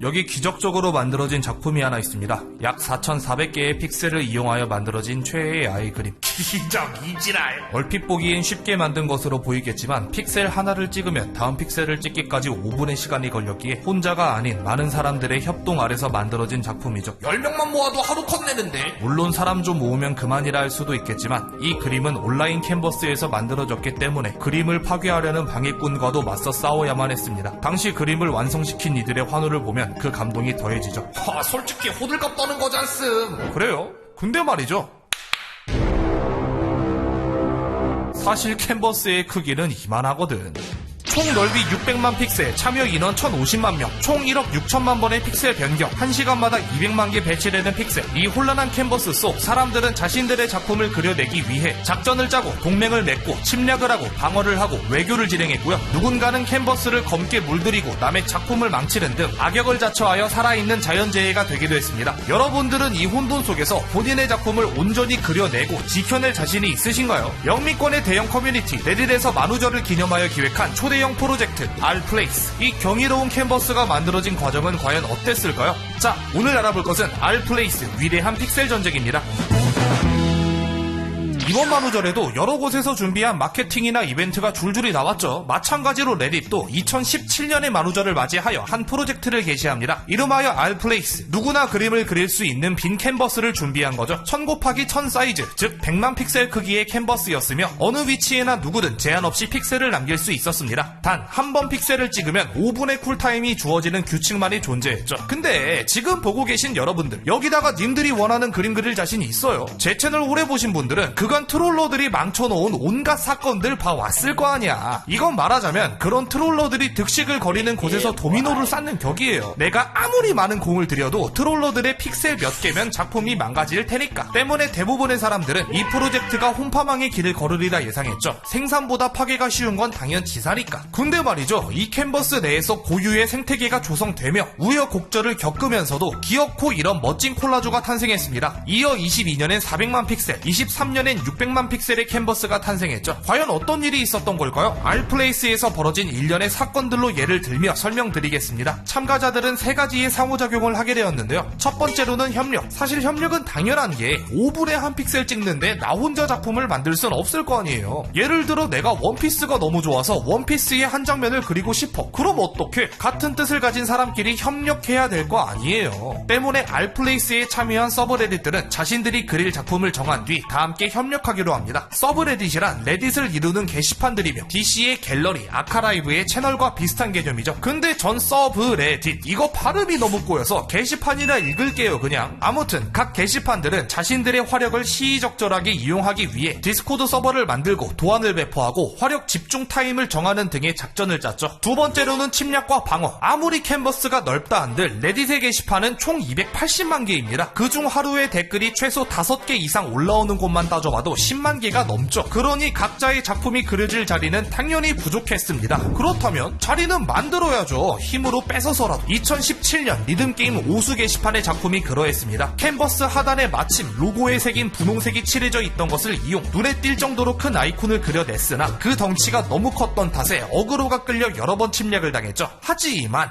여기 기적적으로 만들어진 작품이 하나 있습니다. 약 4,400개의 픽셀을 이용하여 만들어진 최애의 아이 그림. 기적이지랄. 얼핏 보기엔 쉽게 만든 것으로 보이겠지만 픽셀 하나를 찍으면 다음 픽셀을 찍기까지 5분의 시간이 걸렸기에 혼자가 아닌 많은 사람들의 협동 아래서 만들어진 작품이죠. 10명만 모아도 하루 컷 내는데. 물론 사람 좀 모으면 그만이라 할 수도 있겠지만 이 그림은 온라인 캔버스에서 만들어졌기 때문에 그림을 파괴하려는 방해꾼과도 맞서 싸워야만 했습니다. 당시 그림을 완성시킨 이들의 환호를 보면 그 감동이 더해지죠. 솔직히 호들갑 떠는 거잖음. 그래요? 근데 말이죠. 사실 캔버스의 크기는 이만하거든. 총 넓이 600만 픽셀, 참여 인원 1050만 명, 총 1억 6천만 번의 픽셀 변경, 1시간마다 200만 개 배치되는 픽셀. 이 혼란한 캔버스 속 사람들은 자신들의 작품을 그려내기 위해 작전을 짜고 동맹을 맺고 침략을 하고 방어를 하고 외교를 진행했고요. 누군가는 캔버스를 검게 물들이고 남의 작품을 망치는 등 악역을 자처하여 살아있는 자연재해가 되기도 했습니다. 여러분들은 이 혼돈 속에서 본인의 작품을 온전히 그려내고 지켜낼 자신이 있으신가요? 영미권의 대형 커뮤니티 레딧에서 만우절을 기념하여 기획한 초대형 프로젝트 Rplace. 이 경이로운 캔버스가 만들어진 과정은 과연 어땠을까요? 자, 오늘 알아볼 것은 Rplace 위대한 픽셀 전쟁입니다. 이번 만우절에도 여러 곳에서 준비한 마케팅이나 이벤트가 줄줄이 나왔죠. 마찬가지로 레딧도 2017년의 만우절을 맞이하여 한 프로젝트를 개시합니다. 이름하여 Rplace. 누구나 그림을 그릴 수 있는 빈 캔버스를 준비한 거죠. 1000 곱하기 1000 사이즈, 즉 100만 픽셀 크기의 캔버스였으며 어느 위치에나 누구든 제한 없이 픽셀을 남길 수 있었습니다. 단 한 번 픽셀을 찍으면 5분의 쿨타임이 주어지는 규칙만이 존재했죠. 근데 지금 보고 계신 여러분들, 여기다가 님들이 원하는 그림 그릴 자신이 있어요. 제 채널 오래 보신 분들은 그간 트롤러들이 망쳐놓은 온갖 사건들 봐왔을 거 아니야. 이건 말하자면 그런 트롤러들이 득식을 거리는 곳에서 도미노를 쌓는 격이에요. 내가 아무리 많은 공을 들여도 트롤러들의 픽셀 몇 개면 작품이 망가질 테니까. 때문에 대부분의 사람들은 이 프로젝트가 혼파망의 길을 걸으리라 예상했죠. 생산보다 파괴가 쉬운 건 당연지사니까. 근데 말이죠, 이 캔버스 내에서 고유의 생태계가 조성되며 우여곡절을 겪으면서도 기어코 이런 멋진 콜라주가 탄생했습니다. 이어 22년엔 400만 픽셀, 23년엔 600만 픽셀의 캔버스가 탄생했죠. 과연 어떤 일이 있었던 걸까요? Rplace에서 벌어진 일련의 사건들로 예를 들며 설명드리겠습니다. 참가자들은 세 가지의 상호작용을 하게 되었는데요. 첫 번째로는 협력. 사실 협력은 당연한 게 5분에 한 픽셀 찍는데 나 혼자 작품을 만들 순 없을 거 아니에요. 예를 들어 내가 원피스가 너무 좋아서 원피스의 한 장면을 그리고 싶어. 그럼 어떻게? 같은 뜻을 가진 사람끼리 협력해야 될 거 아니에요. 때문에 Rplace에 참여한 서브레딧들은 자신들이 그릴 작품을 정한 뒤 다 함께 협력하기로 합니다. 서브레딧이란 레딧을 이루는 게시판들이며 DC의 갤러리, 아카라이브의 채널과 비슷한 개념이죠. 근데 전 서브레딧 이거 발음이 너무 꼬여서 게시판이라 읽을게요 그냥. 아무튼 각 게시판들은 자신들의 화력을 시의적절하게 이용하기 위해 디스코드 서버를 만들고 도안을 배포하고 화력 집중 타임을 정하는 등의 작전을 짰죠. 두 번째로는 침략과 방어. 아무리 캔버스가 넓다 한들 레딧의 게시판은 총 280만 개입니다. 그중 하루에 댓글이 최소 5개 이상 올라오는 곳만 따져봐도 10만 개가 넘죠. 그러니 각자의 작품이 그려질 자리는 당연히 부족했습니다. 그렇다면 자리는 만들어야죠. 힘으로 뺏어서라도. 2017년 리듬게임 오수 게시판의 작품이 그러했습니다. 캔버스 하단에 마침 로고에 새긴 분홍색이 칠해져 있던 것을 이용 눈에 띌 정도로 큰 아이콘을 그려냈으나 그 덩치가 너무 컸던 탓에 어그로가 끌려 여러 번 침략을 당했죠. 하지만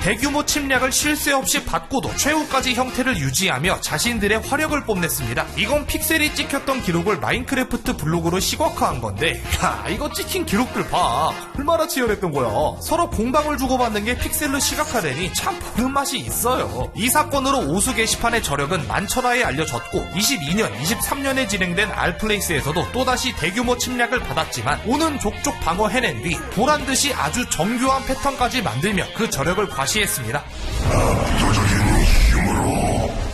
대규모 침략을 쉴 새 없이 받고도 최후까지 형태를 유지하며 자신들의 화력을 뽐냈습니다. 이건 픽셀이 찍혔던 기록을 마인크래프트 블록으로 시각화한 건데, 야 이거 찍힌 기록들 봐. 얼마나 치열했던 거야. 서로 공방을 주고받는 게 픽셀로 시각화되니 참 보는 맛이 있어요. 이 사건으로 오수 게시판의 저력은 만천하에 알려졌고 22년, 23년에 진행된 Rplace에서도 또다시 대규모 침략을 받았지만 오는 족족 방어해낸 뒤 보란듯이 아주 정교한 패턴까지 만들며 그 저력을 과시했습니다.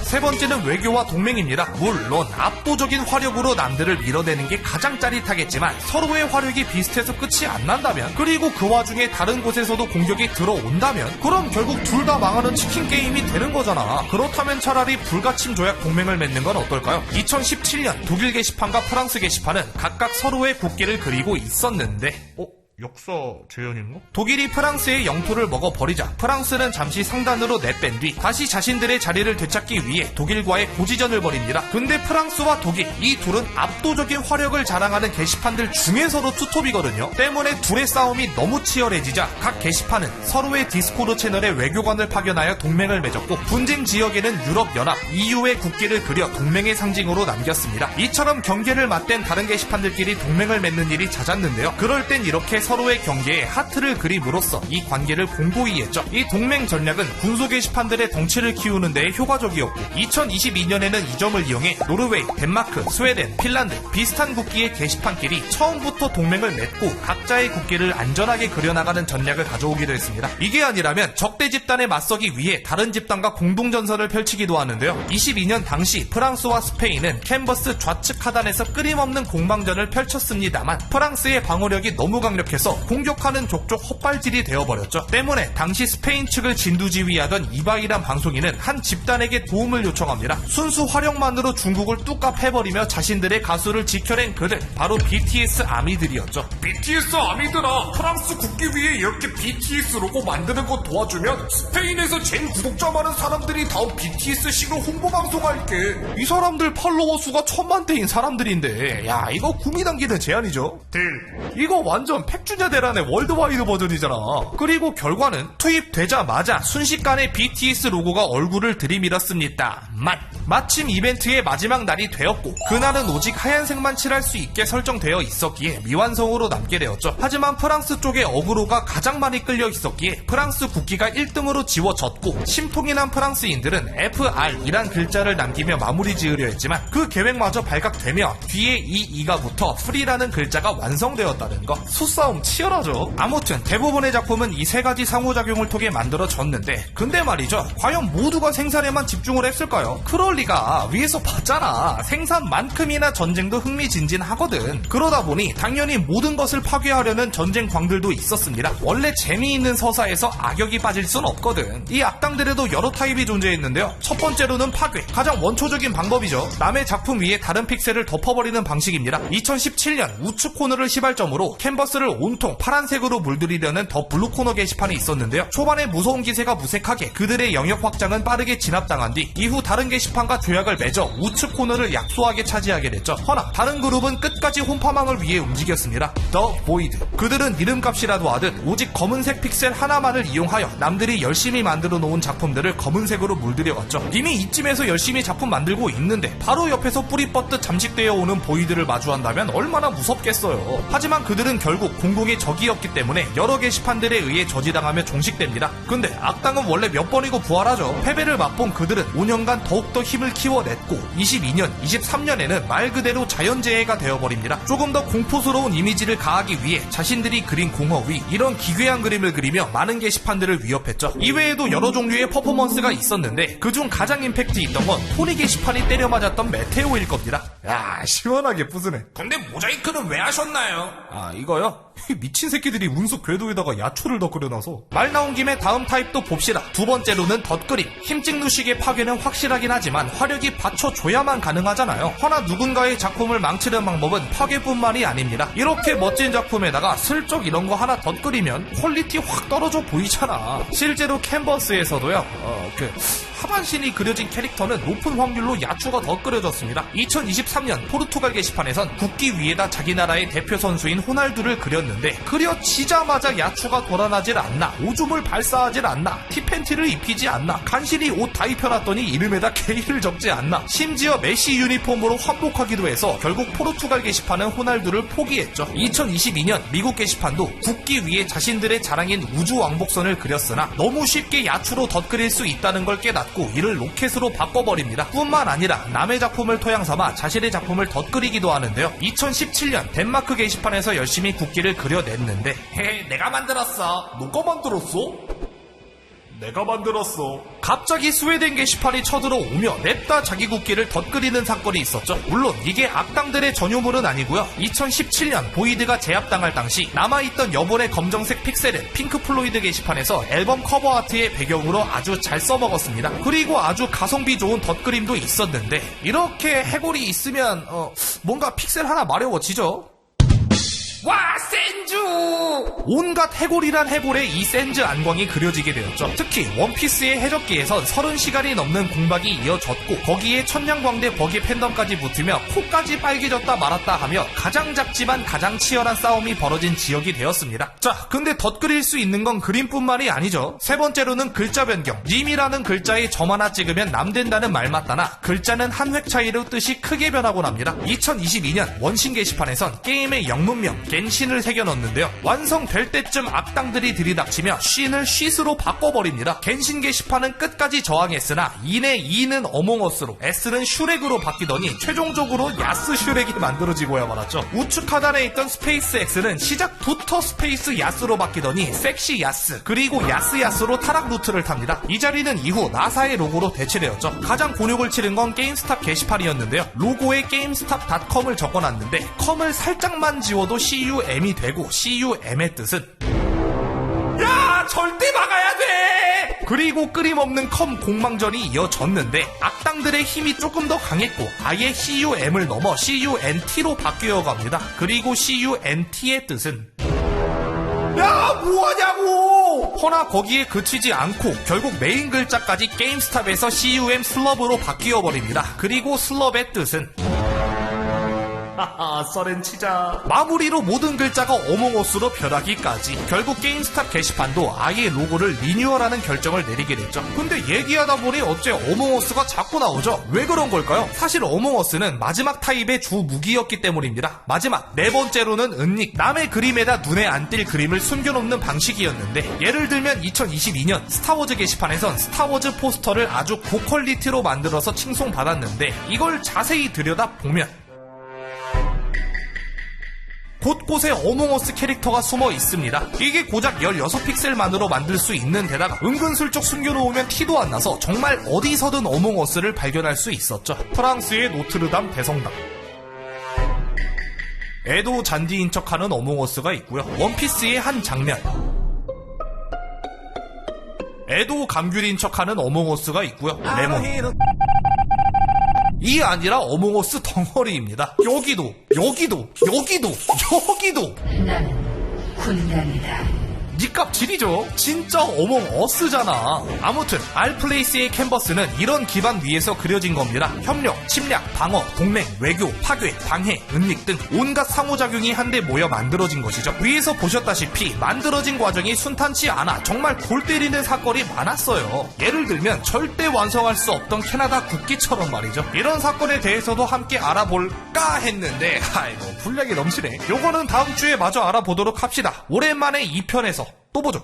세 번째는 외교와 동맹입니다. 물론 압도적인 화력으로 남들을 밀어내는 게 가장 짜릿하겠지만 서로의 화력이 비슷해서 끝이 안 난다면, 그리고 그 와중에 다른 곳에서도 공격이 들어온다면, 그럼 결국 둘 다 망하는 치킨 게임이 되는 거잖아. 그렇다면 차라리 불가침 조약 동맹을 맺는 건 어떨까요? 2017년 독일 게시판과 프랑스 게시판은 각각 서로의 국기를 그리고 있었는데 역사 재현인가? 독일이 프랑스의 영토를 먹어버리자 프랑스는 잠시 상단으로 내뺀 뒤 다시 자신들의 자리를 되찾기 위해 독일과의 고지전을 벌입니다. 근데 프랑스와 독일 이 둘은 압도적인 화력을 자랑하는 게시판들 중에서도 투톱이거든요. 때문에 둘의 싸움이 너무 치열해지자 각 게시판은 서로의 디스코드 채널에 외교관을 파견하여 동맹을 맺었고 분쟁 지역에는 유럽연합, EU의 국기를 그려 동맹의 상징으로 남겼습니다. 이처럼 경계를 맞댄 다른 게시판들끼리 동맹을 맺는 일이 잦았는데요. 그럴 땐 이렇게 서로의 경계에 하트를 그림으로써 이 관계를 공고히 했죠. 이 동맹 전략은 군소 게시판들의 덩치를 키우는 데에 효과적이었고 2022년에는 이 점을 이용해 노르웨이, 덴마크, 스웨덴, 핀란드 비슷한 국기의 게시판끼리 처음부터 동맹을 맺고 각자의 국기를 안전하게 그려나가는 전략을 가져오기도 했습니다. 이게 아니라면 적대 집단에 맞서기 위해 다른 집단과 공동전선을 펼치기도 하는데요. 22년 당시 프랑스와 스페인은 캔버스 좌측 하단에서 끊임없는 공방전을 펼쳤습니다만 프랑스의 방어력이 너무 강력해서 공격하는 족족 헛발질이 되어버렸죠. 때문에 당시 스페인 측을 진두지휘하던 이바이란 방송인은 한 집단에게 도움을 요청합니다. 순수 화력만으로 중국을 뚝갑 해버리며 자신들의 가수를 지켜낸 그들 바로 BTS 아미들이었죠. BTS 아미들아, 프랑스 국기 위에 이렇게 BTS 로고 만드는 거 도와주면 스페인에서 제일 구독자 많은 사람들이 다음 BTS식으로 홍보 방송할게. 이 사람들 팔로워 수가 1000만대인 사람들인데 야 이거 구미 당기는 제안이죠. 이거 완전 팩주냐 대란의 월드와이드 버전이잖아. 그리고 결과는 투입되자마자 순식간에 BTS 로고가 얼굴을 들이밀었습니다만 마침 이벤트의 마지막 날이 되었고 그날은 오직 하얀색만 칠할 수 있게 설정되어 있었기에 미완성으로 남게 되었죠. 하지만 프랑스 쪽의 어그로가 가장 많이 끌려 있었기에 프랑스 국기가 1등으로 지워졌고 심통이 난 프랑스인들은 FR이란 글자를 남기며 마무리 지으려 했지만 그 계획마저 발각되며 뒤에 이 이가 붙어 프리라는 글자가 완성되었다는 거. 수싸움 치열하죠. 아무튼 대부분의 작품은 이 세 가지 상호작용을 통해 만들어졌는데 근데 말이죠. 과연 모두가 생산에만 집중을 했을까요? 그럴 리가. 위에서 봤잖아. 생산만큼이나 전쟁도 흥미진진하거든. 그러다 보니 당연히 모든 것을 파괴하려는 전쟁 광들도 있었습니다. 원래 재미있는 서사에서 악역이 빠질 순 없거든. 이 악당들에도 여러 타입이 존재했는데요. 첫 번째로는 파괴. 가장 원초적인 방법이죠. 남의 작품 위에 다른 픽셀을 덮어버리는 방식입니다. 2017년 우측 코너를 시발점으로 캔버스를 온통 파란색으로 물들이려는 더 블루 코너 게시판이 있었는데요. 초반에 무서운 기세가 무색하게 그들의 영역 확장은 빠르게 진압당한 뒤 이후 다른 게시판과 조약을 맺어 우측 코너를 약소하게 차지하게 됐죠. 허나 다른 그룹은 끝까지 홈파망을 위해 움직였습니다. The Void. 그들은 이름값이라도 하듯 오직 검은색 픽셀 하나만을 이용하여 남들이 열심히 만들어 놓은 작품들을 검은색으로 물들여갔죠. 이미 이쯤에서 열심히 작품 만들고 있는데 바로 옆에서 뿌리 뻗듯 잠식되어 오는 보이드를 마주한다면 얼마나 무섭겠어요. 하지만 그들은 결국 공공의 적이었기 때문에 여러 게시판들에 의해 저지당하며 종식됩니다. 근데 악당은 원래 몇 번이고 부활하죠. 패배를 맛본 그들은 5년간 더욱더 힘을 키워냈고 22년, 23년에는 말 그대로 자연재해가 되어버립니다. 조금 더 공포스러운 이미지를 가하기 위해 자신들이 그린 공허 위 이런 기괴한 그림을 그리며 많은 게시판들을 위협했죠. 이외에도 여러 종류의 퍼포먼스가 있었는데 그중 가장 임팩트 있던 건 토니 게시판이 때려 맞았던 메테오일 겁니다. 야 시원하게 부수네. 근데 모자이크는 왜 하셨나요? 아 이거요? 미친 새끼들이 운석 궤도에다가 야초를 더 끓여놔서. 말 나온 김에 다음 타입도 봅시다. 두 번째로는 덧그림. 힘찍누식의 파괴는 확실하긴 하지만 화력이 받쳐줘야만 가능하잖아요. 허나 누군가의 작품을 망치는 방법은 파괴뿐만이 아닙니다. 이렇게 멋진 작품에다가 슬쩍 이런 거 하나 덧그리면 퀄리티 확 떨어져 보이잖아. 실제로 캔버스에서도요. 하반신이 그려진 캐릭터는 높은 확률로 야추가 더 끓여졌습니다. 2023년 포르투갈 게시판에선 국기 위에다 자기 나라의 대표 선수인 호날두를 그렸는데 그려지자마자 야추가 돌아나질 않나, 오줌을 발사하질 않나, 티팬티를 입히지 않나, 간신히 옷 다 입혀놨더니 이름에다 K를 적지 않나, 심지어 메시 유니폼으로 환복하기도 해서 결국 포르투갈 게시판은 호날두를 포기했죠. 2022년 미국 게시판도 국기 위에 자신들의 자랑인 우주 왕복선을 그렸으나 너무 쉽게 야추로 덧그릴 수 있다는 걸 깨닫고 이를 로켓으로 바꿔버립니다. 뿐만 아니라 남의 작품을 토양삼아 자신의 작품을 덧그리기도 하는데요. 2017년 덴마크 게시판에서 열심히 국기를 그려냈는데 헤헤, 내가 만들었어. 누가 만들었어? 내가 만들었어. 갑자기 스웨덴 게시판이 쳐들어오며 냅다 자기 국기를 덧그리는 사건이 있었죠. 물론 이게 악당들의 전유물은 아니고요. 2017년 보이드가 제압당할 당시 남아있던 여본의 검정색 픽셀은 핑크 플로이드 게시판에서 앨범 커버 아트의 배경으로 아주 잘 써먹었습니다. 그리고 아주 가성비 좋은 덧그림도 있었는데 이렇게 해골이 있으면 뭔가 픽셀 하나 마려워지죠. 와, 센주! 온갖 해골이란 해골의 이 센즈 안광이 그려지게 되었죠. 특히 원피스의 해적기에선 30시간이 넘는 공박이 이어졌고 거기에 천냥광대 버기 팬덤까지 붙으며 코까지 빨개졌다 말았다 하며 가장 작지만 가장 치열한 싸움이 벌어진 지역이 되었습니다. 자, 근데 덧그릴 수 있는 건 그림뿐만이 아니죠. 세 번째로는 글자 변경. 님이라는 글자에 점 하나 찍으면 남된다는 말 맞다나 글자는 한 획 차이로 뜻이 크게 변하곤 합니다. 2022년 원신 게시판에선 게임의 영문명 겐신을 새겨넣었는데요. 완성될 때쯤 악당들이 들이닥치며 쉰을 쉿으로 바꿔버립니다. 겐신 게시판은 끝까지 저항했으나 인의 E는 어몽어스로 S는 슈렉으로 바뀌더니 최종적으로 야스 슈렉이 만들어지고야 말았죠. 우측 하단에 있던 스페이스 X는 시작부터 스페이스 야스로 바뀌더니 섹시 야스 그리고 야스 야스로 타락 루트를 탑니다. 이 자리는 이후 나사의 로고로 대체되었죠. 가장 곤욕을 치른 건 게임스탑 게시판이었는데요. 로고에 게임스탑.com을 적어놨는데 컴을 살짝만 지워도 CUM이 되고 CUM의 뜻은 야 절대 막아야 돼! 그리고 끊임없는 컴 공망전이 이어졌는데 악당들의 힘이 조금 더 강했고 아예 CUM을 넘어 CUNT로 바뀌어갑니다. 그리고 CUNT의 뜻은 야 뭐하냐고! 허나 거기에 그치지 않고 결국 메인 글자까지 게임스탑에서 CUM 슬럽으로 바뀌어버립니다. 그리고 슬럽의 뜻은 하하 썰은 치자. 마무리로 모든 글자가 어몽어스로 변하기까지 결국 게임스탑 게시판도 아예 로고를 리뉴얼하는 결정을 내리게 됐죠. 근데 얘기하다 보니 어째 어몽어스가 자꾸 나오죠. 왜 그런 걸까요? 사실 어몽어스는 마지막 타입의 주 무기였기 때문입니다. 마지막 네 번째로는 은닉, 남의 그림에다 눈에 안 띌 그림을 숨겨놓는 방식이었는데 예를 들면 2022년 스타워즈 게시판에선 스타워즈 포스터를 아주 고퀄리티로 만들어서 칭송받았는데 이걸 자세히 들여다보면 곳곳에 어몽어스 캐릭터가 숨어 있습니다. 이게 고작 16픽셀만으로 만들 수 있는 데다가 은근슬쩍 숨겨놓으면 티도 안 나서 정말 어디서든 어몽어스를 발견할 수 있었죠. 프랑스의 노트르담 대성당. 에도 잔디인 척하는 어몽어스가 있고요. 원피스의 한 장면. 에도 감귤인 척하는 어몽어스가 있고요. 레몬. 이 아니라 어몽어스 덩어리입니다. 여기도 나는 군단이다. 니값 지리죠? 진짜 어몽어스잖아. 아무튼 알플레이스의 캔버스는 이런 기반 위에서 그려진 겁니다. 협력, 침략, 방어, 동맹, 외교, 파괴, 방해, 은닉 등 온갖 상호작용이 한데 모여 만들어진 것이죠. 위에서 보셨다시피 만들어진 과정이 순탄치 않아 정말 골 때리는 사건이 많았어요. 예를 들면 절대 완성할 수 없던 캐나다 국기처럼 말이죠. 이런 사건에 대해서도 함께 알아볼까 했는데 아이고 분량이 넘치네. 요거는 다음 주에 마저 알아보도록 합시다. 오랜만에 2편에서 또 보죠.